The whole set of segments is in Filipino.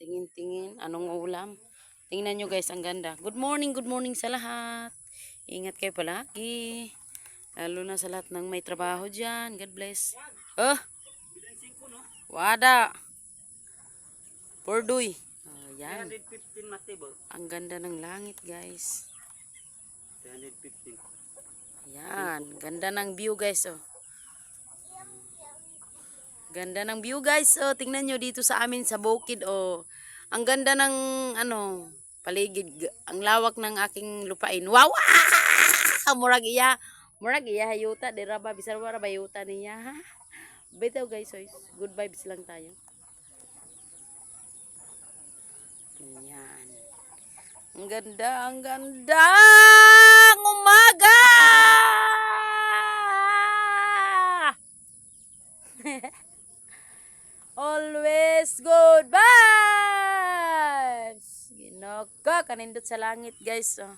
Tingin-tingin, anong ulam? Tingnan nyo guys, ang ganda. Good morning sa lahat. Ingat kayo palagi. Lalo na sa lahat ng may trabaho dyan. God bless. Oh, wada. Pordoy. Oh, yan. 315 matibol. Ang ganda ng langit guys. 315. Yan, ganda ng view guys. Oh. Ganda ng view guys. Oh, tingnan nyo dito sa amin sa bukid. Oh. Ang ganda ng paligid. Ang lawak ng aking lupain. Wow! Murag iya. Murag iya hayuta. Dira ba? Bisar ba bayuta niya? Ha? Bitaw guys. So, good vibes lang tayo. Yan. Ang ganda. Ang ganda. Umaga! Always good vibes. Ginaka kanindot sa langit guys. Oh.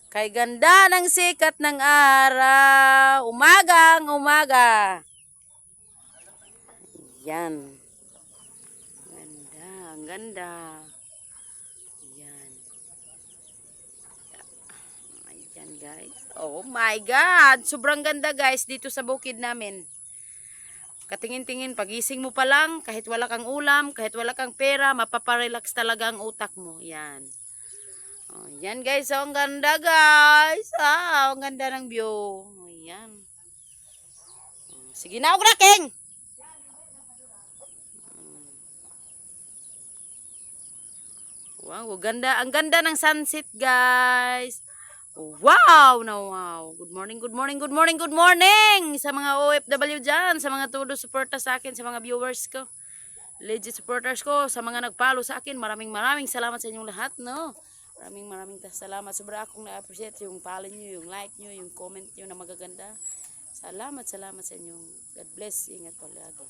Kay ganda ng sikat ng araw. Umagang umaga. Yan. Ganda, ang ganda. Yan. Ayan guys. Oh my God. Sobrang ganda guys dito sa bukid namin. Katingin-tingin, pagising mo pa lang, kahit wala kang ulam, kahit wala kang pera, mapaparelax talaga ang utak mo. Yan. Oh, yan guys, oh, ang ganda guys. Ah, ang ganda ng view. Oh, yan. Oh, sige na, huwag na, King! Wow, ganda. Ang ganda ng sunset guys. Wow na wow. Good morning sa mga OFW dyan, sa mga todo suporta sa akin, sa mga viewers ko, legit supporters ko, sa mga nagpalo sa akin. Maraming salamat sa inyong lahat, no? Maraming salamat. Sobra akong na-appreciate yung follow nyo, yung like nyo, yung comment nyo na magaganda. Salamat sa inyong. God bless. Ingat po lagi.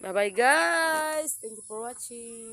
Bye bye guys. Thank you for watching.